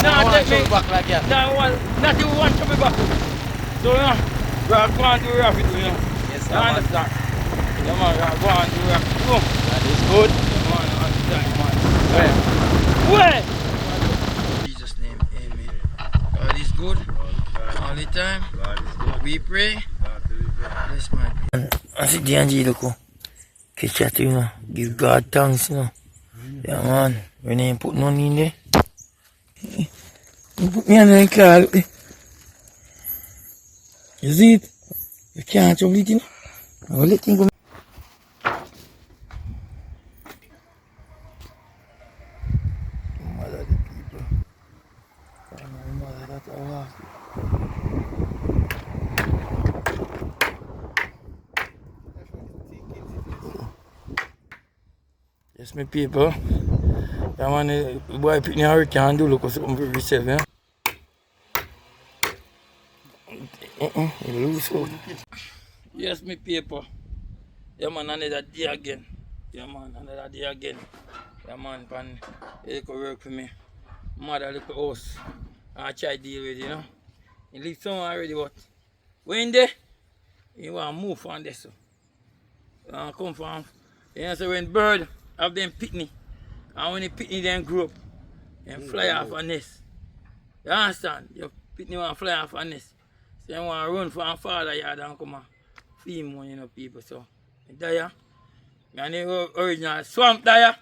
Nah, take me back like that. Not even want to be back. So, you know, we are going to do what we have to do, you know. Yes, you understand? Yeah, man, we are going to do what we have to do. That is good. Yeah, man, you understand, man. Where? In Jesus' name, amen. God is good all the time. We pray. Yes, man. I see the angel look. Catch that, you know. Give God thanks, you know. Yeah, man. When they put none in there. You put me on the car, look there. You see it? You can't trouble it, you know. I'm going to let him go. Mother of the people. Mother that I walk. Yes, my people. Yeah, man, the boy pick me a hurricane do look something for himself, yeah? Loose out. Yes, my people. Yeah, man, another day again. Yeah, man, another day again. Yeah, man, pan, it could work for me. Mother little house. I try to deal with it, you know. He live somewhere already, but when there, he want to move from there, so. Come from, you know, so when bird have them picnic, and when the picnic then grow up, and fly off a nest. You understand? Your picnic want to fly off a nest. So you want to run from father yard and come and feed more, you know, people. So, there, and the original swamp there.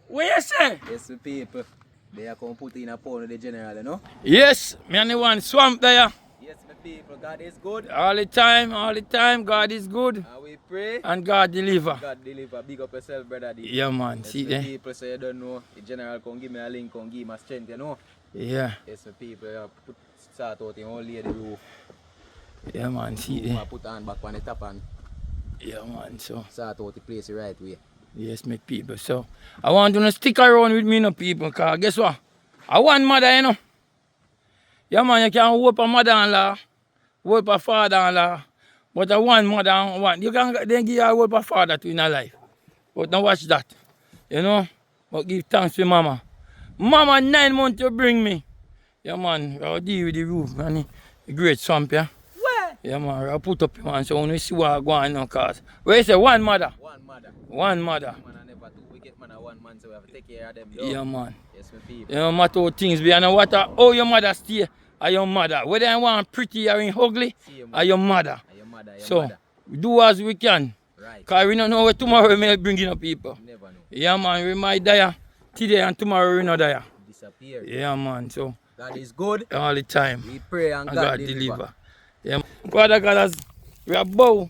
Where you say? Yes, the people. They are going to put in a pound of the general, you know? Yes, me and the one swamp there. Yes, my people. God is good. All the time, God is good. And we pray. And God deliver. God deliver. Big up yourself, brother. Yeah, man. Yes, See my there? people say you don't know. The general can give me a link, can give me strength, you know? Yeah. Yes, my people. You put start out in only the roof. Yeah, man. See there? Put hand back on the top and yeah, man. So start out the place the right way. yes, my people. So I want you to stick around with me, no people. Cause guess what? I want mother, you know. Yeah, man. You can hope a mother-in-law, hope a father-in-law, but I want mother and one. You can then give a hope a father to in a life. But now watch that. You know? But give thanks to mama. Mama 9 months to bring me. Yeah, man. I'll deal with the roof, man. The great swamp, yeah. Where? Yeah, man. I'll put up, man. So when we see what I go on now, cause where you say one mother? One mother. One mother. Man, I never two wicked man, one man, so we have to take care of them. Yeah, man. Yes, my people. You know, matter how things be, and no matter how your mother stay, or your mother. Whether you want pretty or in ugly, or your mother. So, we do as we can. Right. Because we don't know where tomorrow we may bring in people. Never know. Yeah, man. We might die today and tomorrow we not die. Disappear. Yeah, man. So, God is good. all the time. We pray and God deliver. Yeah, Father God, as we are bow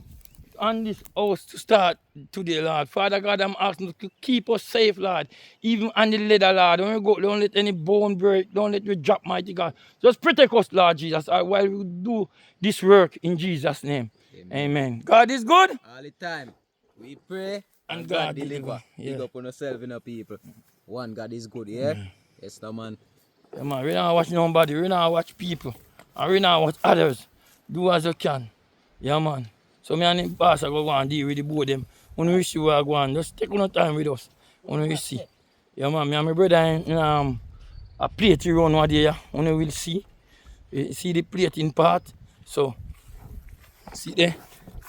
on this house to start today, Lord. Father God, I'm asking you to keep us safe, Lord. Even on the ladder, Lord. Don't go, don't let any bone break. Don't let we drop, mighty God. Just protect us, Lord Jesus, while we do this work in Jesus' name. Amen. God is good. All the time. We pray and God deliver. Yeah. Big up on yourself and the people. One, God is good, yeah? Yes, no, man. Yeah, man. We don't watch nobody. We don't watch people. And we don't watch others. Do as you can. Yeah, man. So me and the boss are going to go and deal with the both of them. When we see where I go on, just take no time with us. When we see. Yeah, man. Me and my brother in a plate run one day. When we will see. You see the plating part. So, see there.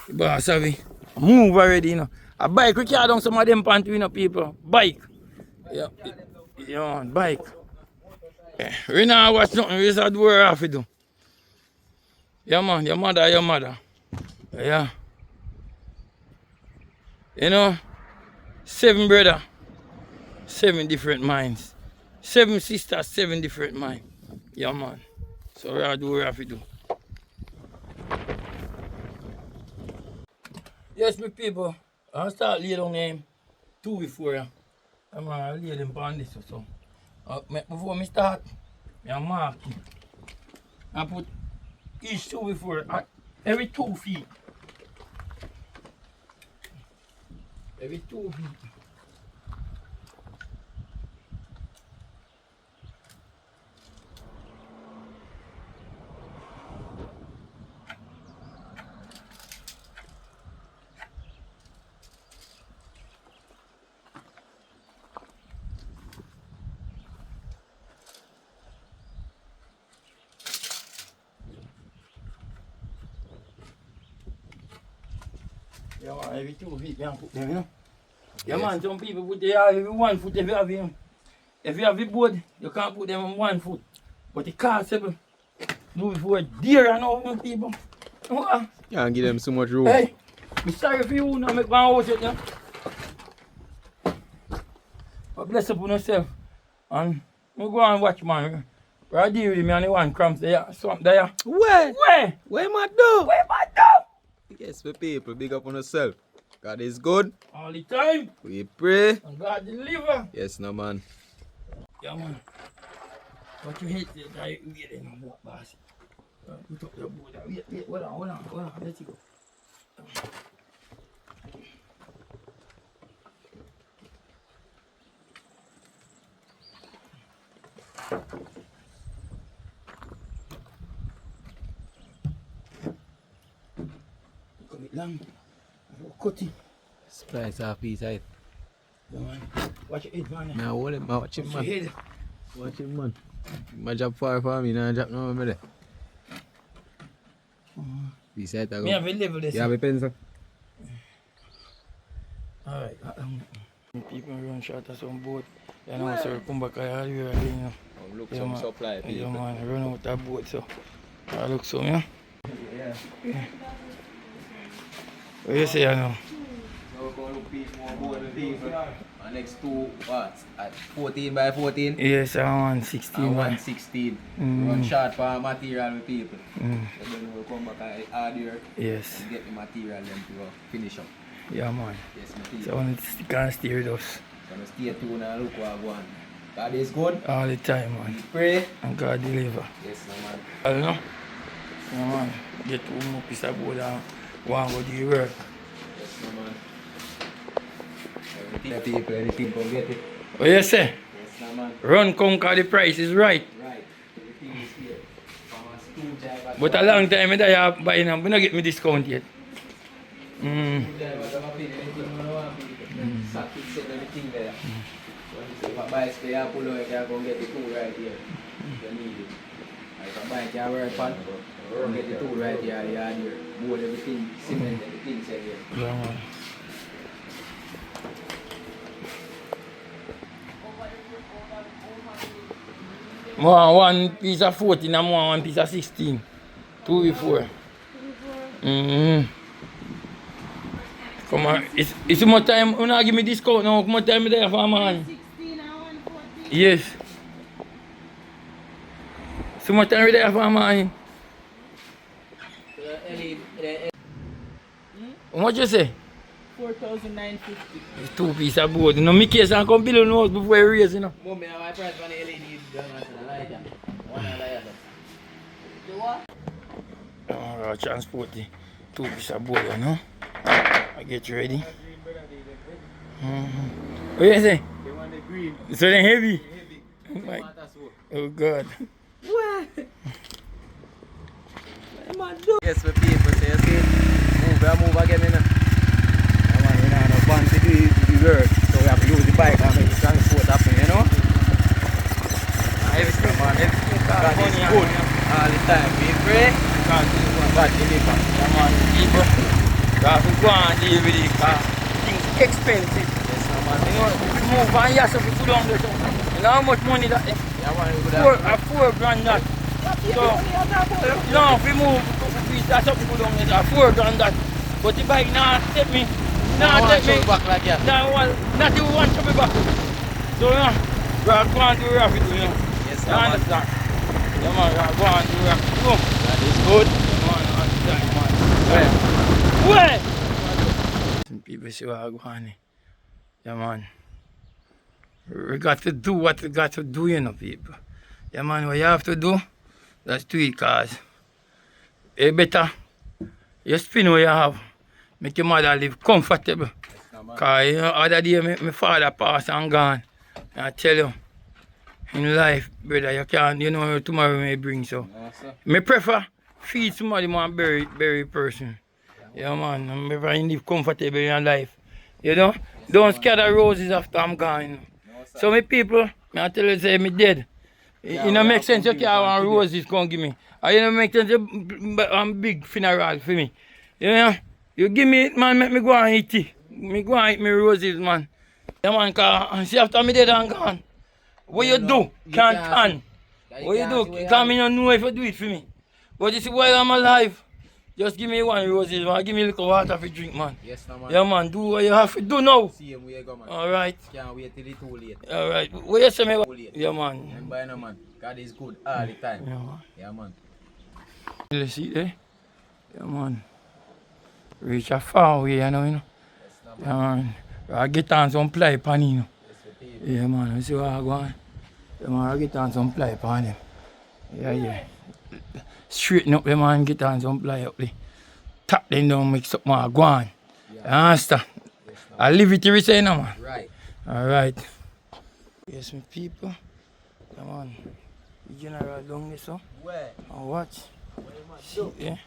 The boss have it. Move already, you know. A bike, we carry down some of them pants, you know, people. Bike. Yeah. Yeah, bike. Yeah. We not watch nothing. We just do what we have to do. Yeah, man. Your mother. Yeah. You know, 7 brothers, 7 different minds. 7 sisters, 7 different minds. Yeah, man. So we do what we have to do. Yes, my people. I'll start laying down them 2 before you. I'll lay them on this or so. Before I start, I mark it. I put each 2 before, every 2 feet. Every 2 feet. Yeah, man, every 2 feet you can put them, you know. Yeah, man, some people put their every 1 foot if you have him. If you have a board, you can't put them on 1 foot. But it costs them. Do it for a deer and all them people. You can't give them so much room. Hey, I'm sorry for you now, make my house yet, yeah. But bless up on yourself. And we go and watch, man. Right there with me and the one cramps there, swamp there. Where? Where? Where am I do? Where am I do? Yes, for people, big up on yourself. God is good. All the time. We pray. And God deliver. Yes, no man. Yeah, man. What you hate, I wait in on that boss. Put up your board. Wait, hold on. Let it go. Come it long. Cut it. Splice half piece height. Yeah, man. Watch your head, man. Now hold him, watch him, Watch your man. head. Watch him, man. My job far for me, now job no me there. Piece height, I Me have a level this. You have a pencil? Alright. People run short of some boat. You know, so we come back here again, you know. Look Yeah, some man. supply people. Yeah, man, run out of boat, so I look some, yeah? Yeah. What you say, you know? So we're going to look more boat people. And next two, what? At 14 by 14? Yes, I'm 16. And man. 116. Mm. Run short for material with people. Mm. So then we'll come back and add here Yes. and get the material then to finish up. Yeah, man. Yes, material. So I want to stick and stay with us So stay tuned and look what I want. God is good. all the time, man. We pray. And God deliver. Yes, no man. I don't know. Yeah, man. Get one more piece of board and one go do the work. Yes, no man. Everything people, anything come get it. What you say? Yes, no man. Run conquer the price is right. Right. Everything is here. From a stool driver. But a long time that I buy now, but not get me discount yet. Mm. Stool driver, I'm not paying anything you don't want people. Socket set everything there. So if I buy a spare pull out, you can go get the tool right here. You need it. If I buy a camera pan, go get the tool right here, you add here. Board everything, cement, everything set here. Yeah, man. More one piece of 14 and more one piece of 16. 2 before. Come on, it's more time. You not give me discount now. How much time is there for man? 16 and 114. Yes. So much time is there for man? How much you say? 4,950. It's 2 pieces of board. You know, me case and come build a house before you raise, you know. Mom, I have my price on the LED gun and the lighter. One lighter. The what? I'll transport the 2 pieces of board, you know. I get you ready. What you say? They want the green. So they're heavy? Heavy. Oh, my. Water soap. Oh God. What? Yes, for people say, see, move again, you know. I want, you know, no fun to do the work, so we have to use the bike and make the transport happen, you know. Everything, man, everything God is good all the time. We pray, God deliver. Yeah, man, people. Because we go and deal with it, because things expensive. Yes, no, man. You know, if we move and yes, if we put on there, so, you know how much money that is? Yeah, man, we could have. 4 grand that. So, no, if we move, that's what we put on there, 4 grand that. But the bike now take me, Take me back like that. not even want to be back. So, you know, we are going to do what we do, you know. Yes, You no, man. understand? Yeah, man, we are going to do what we do. That is good. Yeah, man, you understand, man. Where? Some people say, well, go on. Yeah, man. We got to do what we got to do, you know, people. Yeah, man, what you have to do, that's do it, cause you better, you spin what you have, make your mother live comfortable. Yes, no, man. Cause, you know, other day, my father passed and gone. And I tell you, in life, brother, you can't, you know, tomorrow may bring, so. No, sir. Me prefer feed somebody more bury person. Yeah, man. I prefer you live comfortable in your life. You know? Don't scatter roses after I'm gone. You know? No, sir. So me people, I tell you say me dead. Yeah, It don't we make have sense to you give can't one want today. roses come give me. Or you don't make sense you big funeral for me. You know? You give me it, man, make me go and eat it. Me go and eat me roses, man. Yeah, man, cause see after me dead and gone. What you do? Can't turn. What you do? Cause me don't know if you do it for me. But you see, while I'm alive, just give me one roses, man. Give me a little water for drink, man. Yes, no, man. Yeah, man, do what you have to do now. See him where you go, man. Alright. Can't wait till it's too late. Alright. What you say, me? Too late. Yeah, man. Remember, no, man. God is good all the time. Yeah, man. Yeah, man. Let's see there. Yeah, man. Reach a far way, you know. Yes, no, man. Yeah, man. I get on some ply pan, you know. Yes, we Yeah, man. You see what I go on? Yeah, man. I get on some ply pan him. Yeah, yeah. Straighten up the man, get on some ply up there. Tap them down, mix up my go on. You understand? Yes, no, I leave it to you, say, no, man. right. Alright. Yes, my people. Come on. The general down there, so. Where? And watch. Where you man See do? there.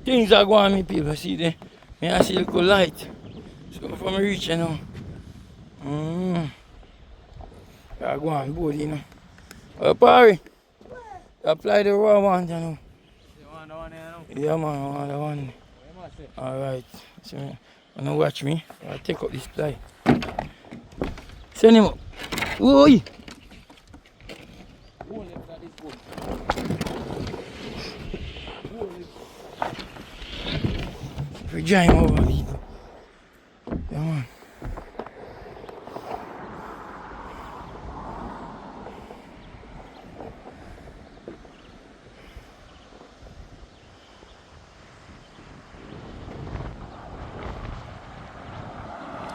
Things are going on, me people. See there. Me I see a little light. So if I'm reaching now. I go on board, you know. Parry. Apply the raw one, you know. You want the one there now? Yeah, man, I want the one. What you must say? Alright. So, you know, watch me. I'll take up this ply. Send him up. Oi! Hold it, that is good. We drive over people. Yeah, man.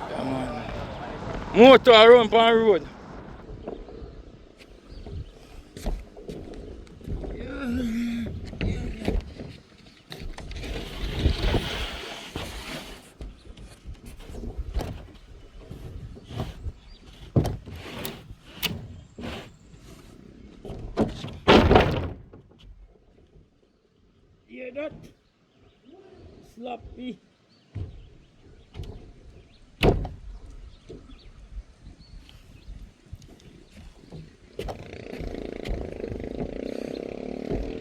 Yeah, man. Motor run on the road. Hear that? Sloppy.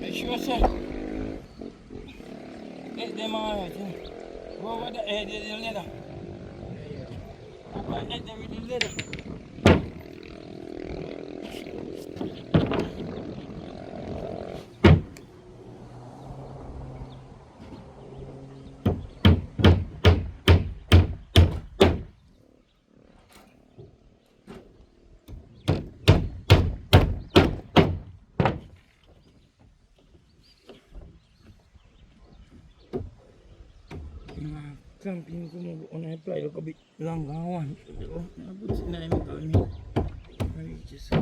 Make sure, sir. Let them alright. Go over the head of the leather. Let them with the leather. Camping come on a play look a bit longer one. I put it in me. Just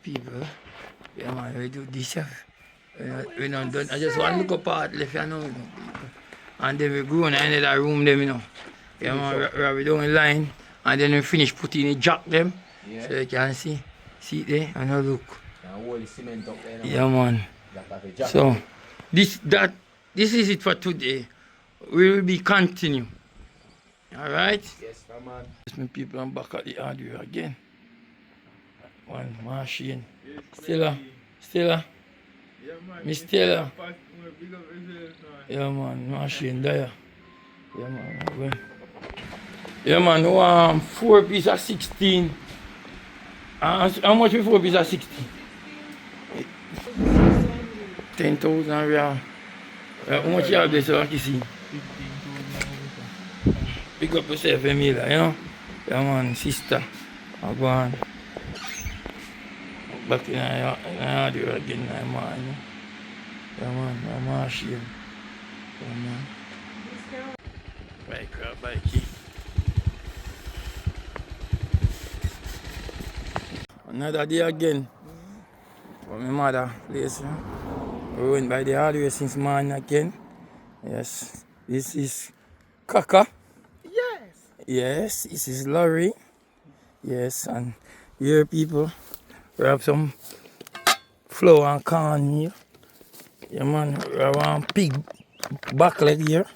people. Yeah, man, we do this. We not done. I just want to look up at left, you know. And then we go in another room, them, you know. Yeah, man, we down the line. And then we finish putting the jack them. Yeah. So you can see. See it there and now look. Now all the cement up there now. Yeah, man. That have a jack. So, this is it for today. We will be continue. Alright? Yes, man. Yes, my people, I'm back at the hardware again. One Marshane. Stella. Yeah, man. Miss Stella. Big up yourself, man. Yeah, man. Marshane there. Yeah, man. Yeah, man. 4 pieces of 16. How much is 4 pieces of 16? 10,000 real. How much you have there, so I can see? 15,000. Pick up yourself, Emilia, you know? Yeah, man, sister. I'll go on. Back in the hardware again, man. You know? Yeah, man, I'm Marshane. Yeah, man. Bikey. Another day again. For my mother place. You know? We went by the hardware since morning again. Yes. This is Kaka. Yes, this is Lorraine. Yes, and here people, we have some flour and corn here. Yeah, man. We have pig back leg here.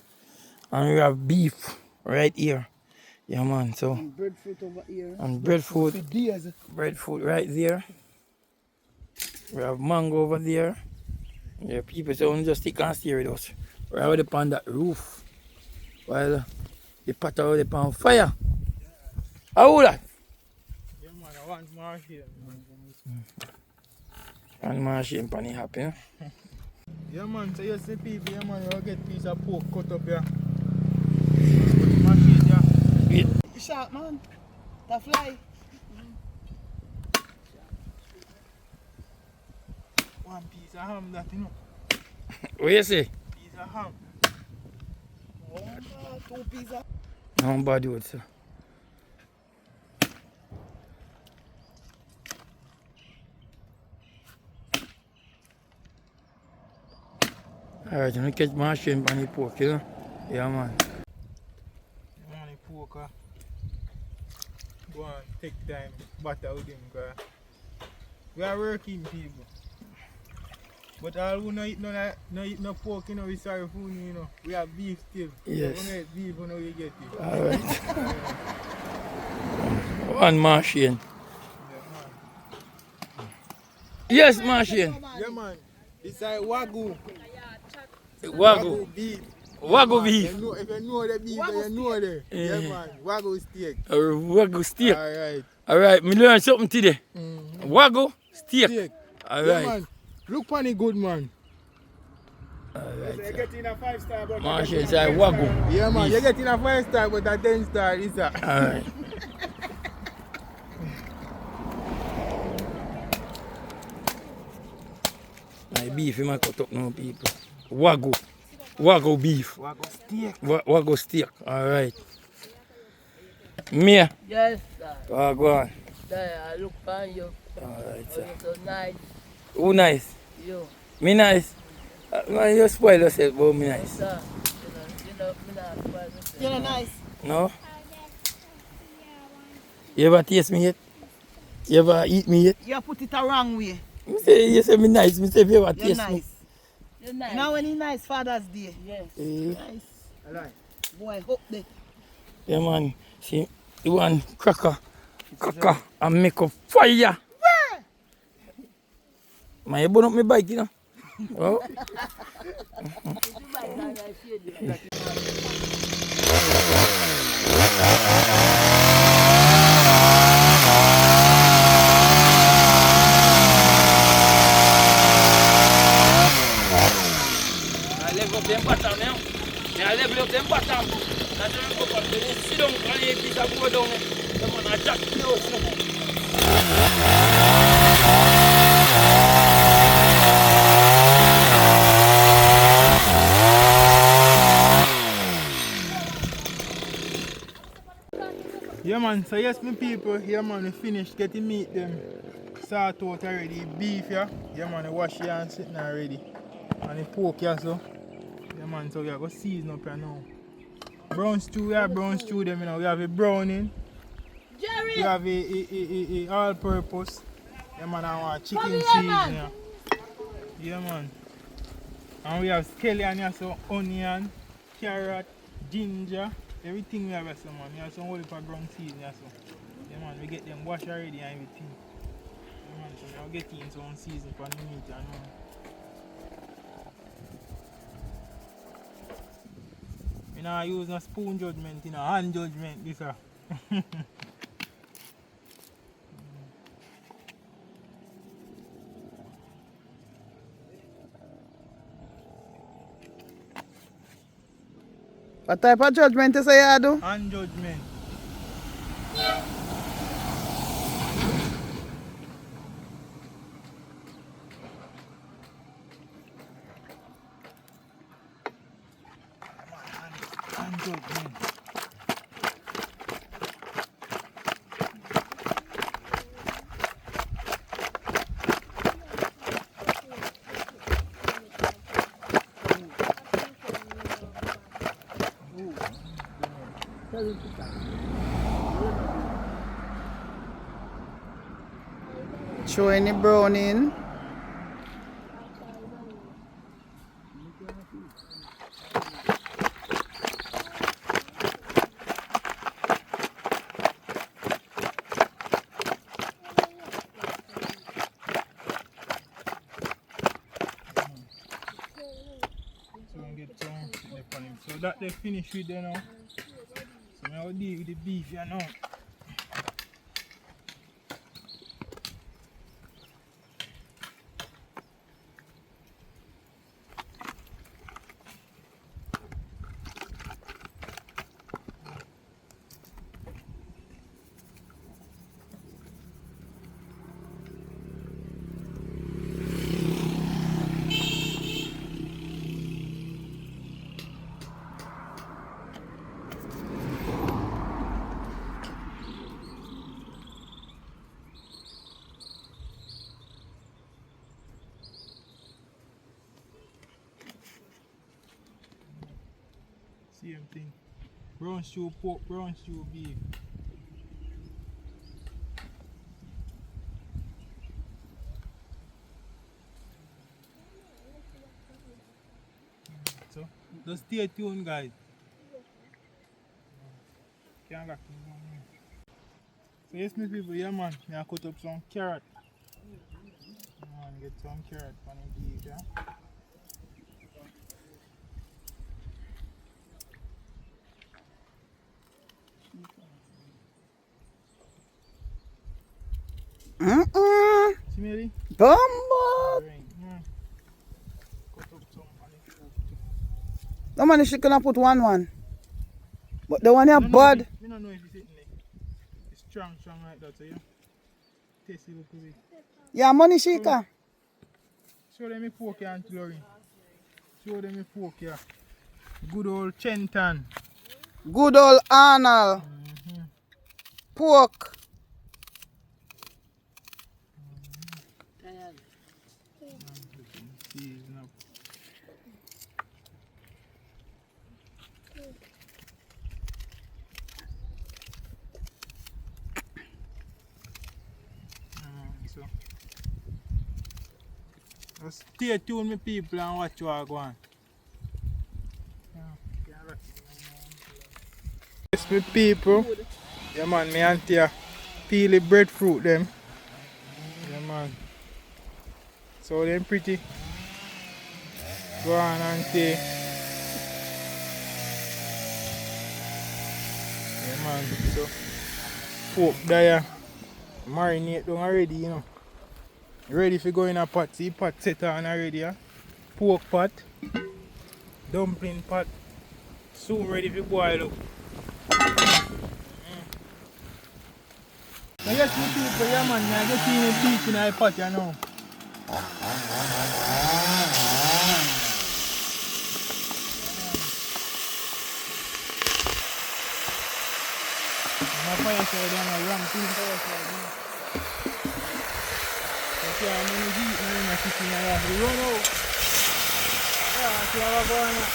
And we have beef right here. Yeah, man. So, And breadfruit over here. and breadfruit. Breadfruit right there. We have mango over there. Yeah, people say only just stick and stay with us. We're already on that roof. While the pot already on fire. How old that? Yeah, man, I want Marshane. And Marshane pan happy. Huh? Yeah, man, so you see people, yeah, man, you get piece of pork cut up here. Marshane, yeah. You sharp, man. The fly. One piece of ham, that, you know. What you say? Piece of ham. Oh, 2 pieces. No bad word, sir. Alright, I'm gonna catch Marshane on the pork, you know? Yeah, man. You want the pork, go and take time, butter with him, because we are working people. But all who no eat no pork, you know, we sorry for you know. We have beef still. Yes. We eat beef, you know, we get it. Alright. One Marshane. Yeah, man. Yes, Marshane. Yeah, man. It's like Wagyu. Wagyu. beef. Wagyu beef. You know, if you know the beef, you know it. Yeah, man. Wagyu steak. Wagyu steak. Alright. Alright, me learn something today. Wagyu steak. Steak. Yeah, Alright. man. Look funny good, man. Alright. You're getting a 5-star, but Marshane say Wagyu. yeah, man. beef. You're getting a 5-star, but a 10-star is a. Alright. My beef, you might cut up now, people. Wagyu. Wagyu beef. Wagyu steak. Wagyu steak. Alright. Me. Yes, sir. Go on. There, I look for you. Alright, Oh, sir. you're so nice. Who nice? You. Me nice? Man, you spoil yourself, but me nice. Sir. Me not spoil myself. You're nice. No? You ever taste me yet? You ever eat me yet? You put it the wrong way. You say me nice. Me say if you ever You're taste me. nice. You're nice. You know when he nice Father's Day. Yes. Eh, Nice. Alright. Boy, hope they. yeah, man. See, you want cracker and make a fire. Man, you burn up my bike, you know? Oh. I level up them bottom now. I level up them bottom. That's when I go up. Then you sit down and you piece of go down there. Come on, I jack close now. Yeah, man. So yes, my people. Yeah, man. We finished getting meat them. Sort out already. Beef, yeah. Yeah, man. We wash here and sitting already. And the pork, yeah, so. Yeah, man. So we are going to season up here now. Brown stew, we have brown stew them, you know. We have a browning. Jerry! We have a all-purpose. Yeah, man. And our chicken Come here, season, man. yeah. Yeah, man. And we have scallion, yeah, so onion, carrot, ginger. Everything we have here, so man. Yeah, some whole heap of ground season, yeah, so. Yeah, man. We get them washed already and everything. Yeah, man. So we are getting some season for the meat, you know. You know, I use no spoon judgment, you know, hand judgment, this are. What type of judgment you say you do? Hand judgment. Hand judgment. Throw any browning. So we get some left on him. So that they finish with there now. So now deal with the beef here now. Same thing. Brown stew pork, brown stew beef. So, just stay tuned, guys. Can't go. So, yes, my people, yeah, man. I cut up some carrot. Man, get some carrot for the beef, yeah. See me, Bumbo. Lorraine, yeah. Cut up some for the food. No man, she gonna put one. But the one here I bad. don't know if it's hitting it. It's strong like that, so yeah. Taste it a little bit. Yeah, money shika. Show them a fork here, Auntie Lorraine. Show them a fork here. Good old Chenton. Good old Arnold. Pork. Season up. So just stay tuned, my people, and watch what I go on. Yes, my people. Yeah, man, my auntie peel the breadfruit them. Yeah, man. So them pretty. Go on, auntie. Yeah, man. So pork there. Marinate down already, you know. Ready for go in a pot. See pot set on already, yeah? Pork pot, dumpling pot, soon ready for boil up. Now yes, my people, yeah man, I get in the beef in the pot, you know. My fire side and I ram clean fire side, you know. Okay, I'm going to eat now in the kitchen and I have to run out. Yeah, see how I go on now.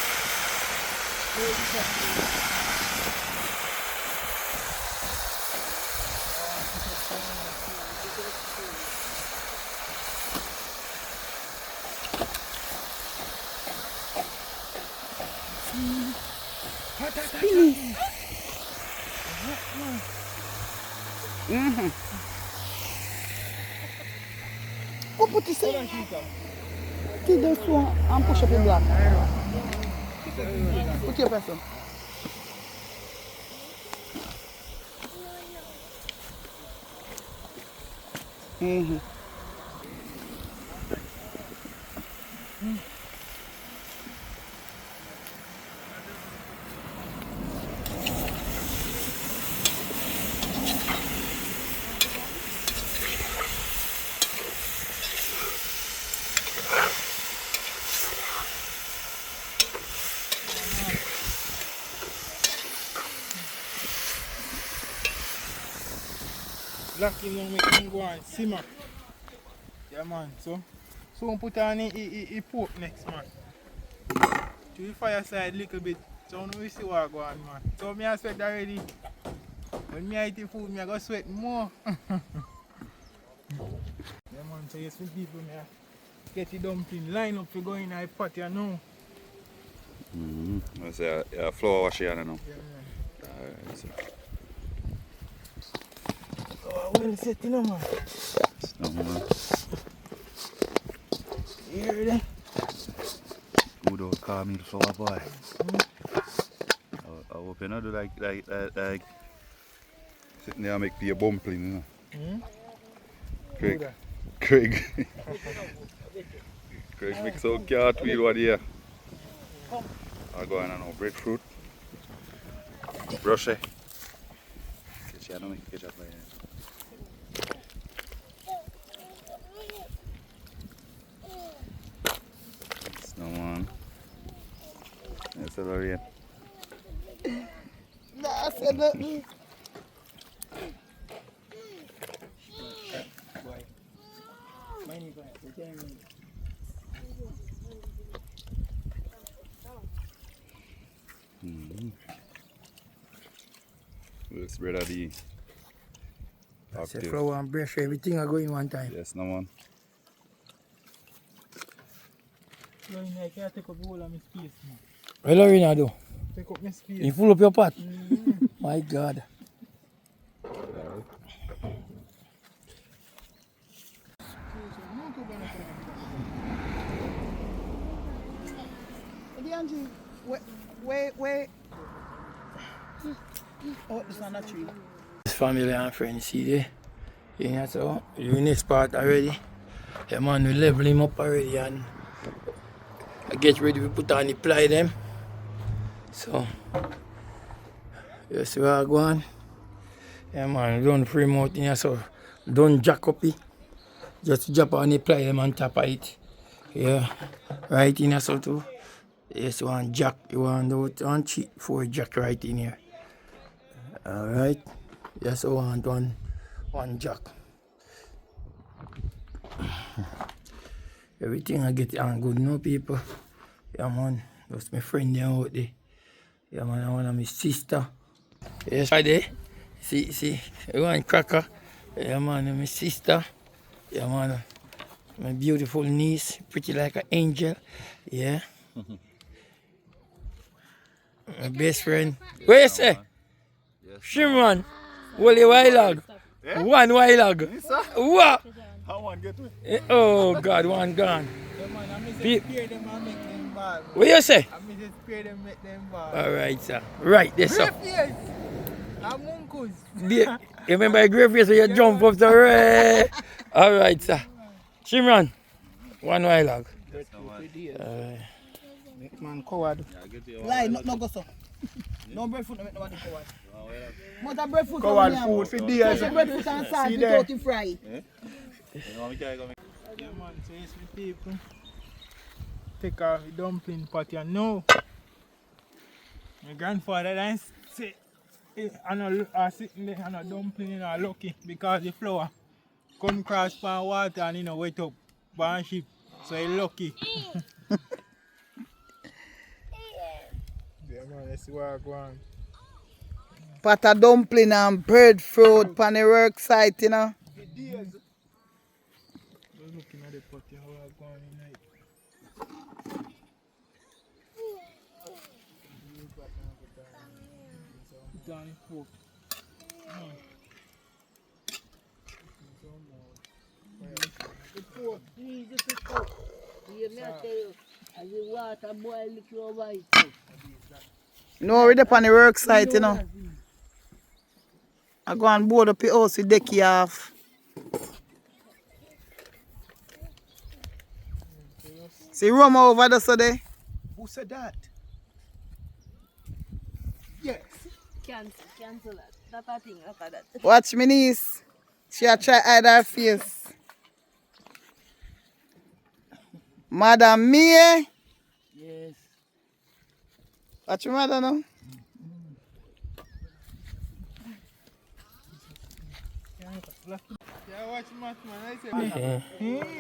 Go put this in. Take this one and push up the black. Put your person. Black him now make him go and simmer. Yeah man, so soon put on the pork next man. To the fire side a little bit. So now we see what go on man. So me I sweat already. When me eat the food, me I go sweat more. Yeah man, so yes, for people me I get the dumpling line up to go in the pot here now. I say flour wash here now. Yeah, man. Alright, so. Oh, well set, you know, man. No, man. You hear that? Good old caramel flour boy. I hope you not do like sitting there and make the dumpling, you know. Craig. Do that. Craig. Craig mix out cartwheel what here. I go on and now breadfruit. Brush it. Catch you, I don't make ketchup like that. It's no one. That's a Lorraine. Nah, I said nothing. We'll spread out the Say octave. flour and brush, everything I go in one time. Yes, no one. Lorraine, I can't take up the whole of my space, man. What Lorraine I do? Take up my space. You full up your pot? My God. Angie, wait. Oh, this one a tree. This family and friends, see there? Yeah, so we're in this part already. Yeah, man, we level him up already and I get ready to put on the ply them. So, you see where I go on? Yeah, man, we don't frame out in here, so don't jack up it. Just drop on the ply them on top of it. Yeah, right in here, so too. Yes, you want jack, you want one cheap for jack right in here. Alright, yes, I want one jack. Everything I get on good now, people. Yeah, man, that's my friend there out there. Yeah, man, I want my sister. Yes, right there. See, I want cracker. Yeah, man, my sister. Yeah, man, my beautiful niece, pretty like an angel. Yeah. My best friend. What you say? Shimron. Wally Wailog. One Wailog. What? How one get me? Oh God, one gone. Yeah, man, I miss Pe- to spare them and make them bad. What you say? I miss to spare them make them bad. Alright, sir. Right, there, sir. Yes, I'm uncles. You remember a grave face where you jump up the ray? Alright, sir. Shimron. One Wailog. Man, coward. Lie, no go so. No breadfruit, no make nobody coward. But a breadfruit Coward food for days. Fresh breadfruit and salt See there. without it fry. Yeah, man, so yes, my people. Take off the dumpling pot here now. My grandfather then say, I sitting there and a dumpling, you know, lucky because the flour come cross pan water and, you know, wet up pan ship. So he lucky. Yeah, man, let's see what I go on. Pot of dumpling and breadfruit pan the work site, you know. Just looking at the pot here, how I go on tonight. Down the fork. Easy to cook. You may tell you, as the water boil, look over it. No, we're up on the work site, you know. I go and board up the house with decky off. See Roma over there, so there. Who said that? Yes. Cancel that. That a thing, look at that. Watch me niece. She a try hide her face. Madam Mie. Yes. Watch your mother now. Yeah, watch match, man. I say,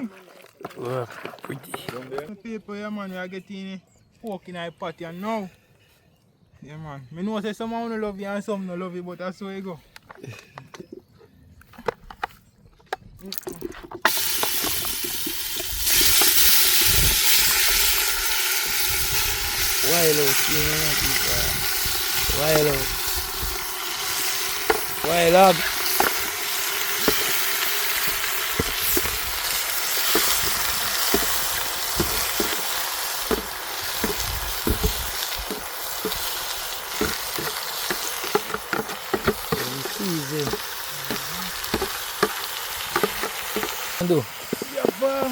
Wow, pretty. the people, yeah, man, we are getting pork in our pot here now. Yeah, man. I know say someone don't love you and some don't love you, but that's how it go. Wild out, you know, people. Wild out. Wild out. Season. Do. Yeah, but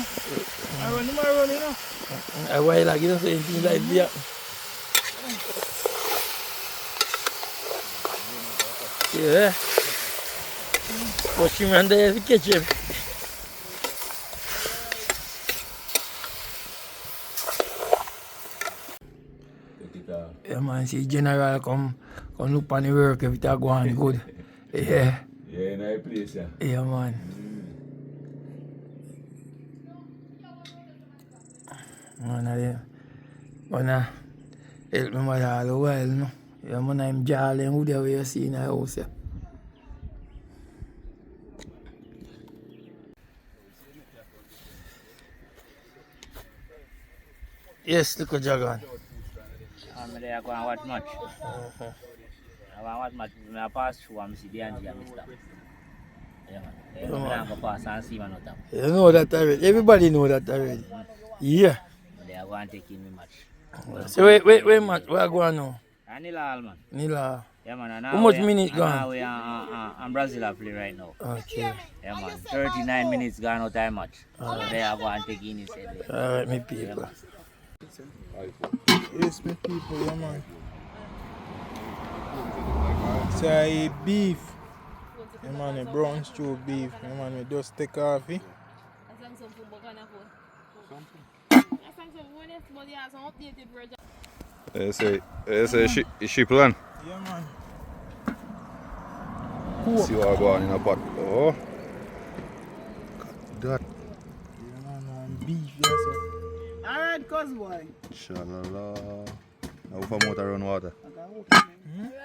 I run him around, you know. I wild out, you know, saying things like that. Yeah. Watch him run there to catch him. Yeah, man, see General come look on the work, everything going good. Yeah. Yeah, nice place, yeah. Yeah, man. Man, I wanna help my mother all the while, no? Yeah, man, I'm jolly and good way you see in the house, yeah. Yes, look at Jagan. I'm there going to watch match. I want to watch match. I pass through and see the Angie and Mr. Yeah, man. I'm going to pass and see man. You know that already. Everybody know that already. Yeah. They are going to take in the match. So wait, match. Where are going now? Nila, man. Nila. Yeah, man. How much minutes gone? Now we are Brazil are play right now. Okay. Yeah, man. 39 minutes gone out time match. So they are going to take in his head. Alright, me people. Yes, my people, yeah, man. Say beef. Yeah, man, a brown stew beef. Yeah, man, we just take off it. You say ship land. Yeah, man. See what go on in a pot. Oh. That. Yeah, man, beef, yes, sir. Alright, cuz boy. Shalala. Now for motor run water.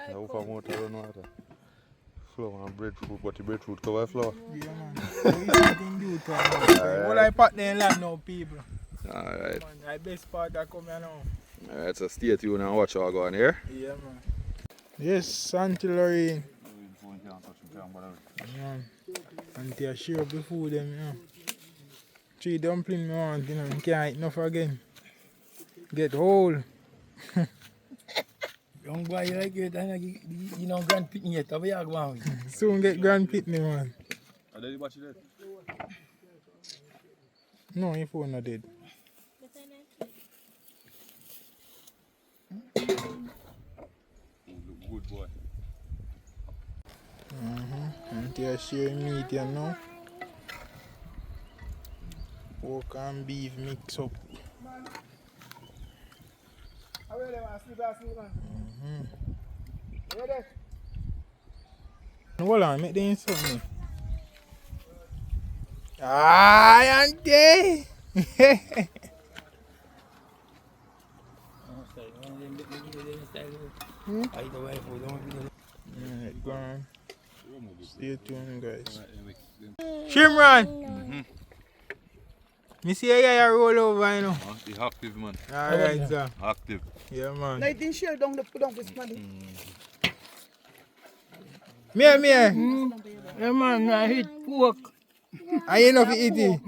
Now for motor run water. Flour and breadfruit, but the breadfruit cover flour. Yeah, man. So we something do to it. What I part there in land now, people. Alright. Man, the best part that come here now. Alright, so stay tuned and watch what go on here. Yeah, man. Yes, Auntie Lorraine. Man. Auntie, I share up the food them, you know. 3 dumplings me want, you know. You can't eat enough again. Get whole. Young boy, you like it, and you know, grand picnic yet. How you going with? Soon get grand pitney, man. Are they watching it? No, your phone not dead. Good boy. Auntie, I share meat, you know. Pork and beef mix up. Hold on, make the insult me. Ah, Auntie! Alright, go on. Stay tuned, guys. Shimran! Me see you roll over, you know. He's active, man. Alright, sir. Active. Yeah, man. Light in share down the money. Me. Yeah, man, I eat pork. Are you enough to eat it?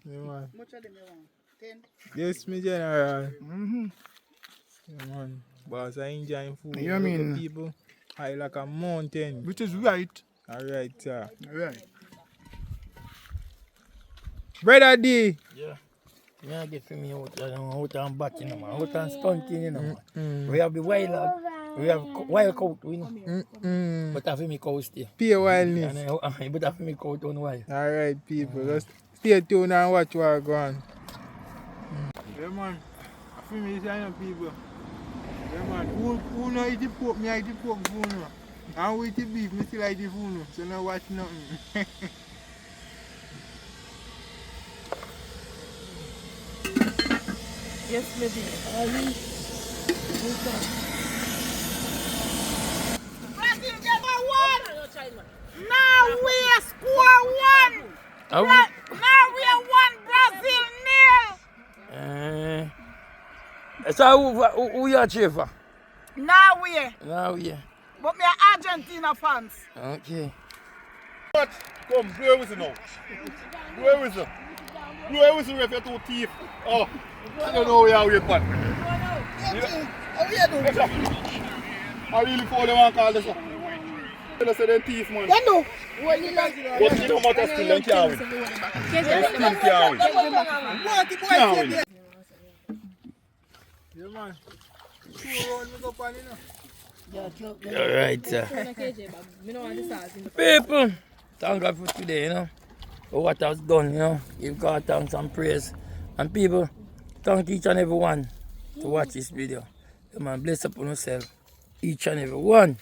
Yeah, man. Much of them you want? 10? Yes, me general. Yeah, man. Boss, I enjoy food. You mean? The people high like a mountain. Which is right. Alright, sir. Right. Brother D. Yeah. You know, get for me out and back, you know, man. Out and stunting, you know, man. We have the wild, we have wild cow, you know. But have me cow stay. Pure wildness. And but have me cow on wild. Alright, people. Just stay tuned and watch what go on. Yeah, man. I feel me saying people. Yeah, man. Who know eat the pork? Me I eat the pork food. And who eat the beef? Me still like the food. So no watch nothing. Yes, maybe. Brazil get my one. Now we score one. Now we are one. Brazil nil. So who you cheer for? Norway, Now yeah. but me are Argentina fans. Okay. What? Come, blow a whistle now. Blow a whistle. Blow a whistle if you're too thief. Oh, I don't know where you are, man. How you doing? I really follow one call this one. Tell us they're thief, man. You know. But you know what I still can't win. Still can't win. What the boy said there? Yeah, man. 2 rounds we go pan, you know. Alright, sir. People, thank God for today, you know. For what has done, you know. Give God thanks and praise. And people, thank each and every one to watch this video. Yeah, man, bless upon yourself. Each and every one.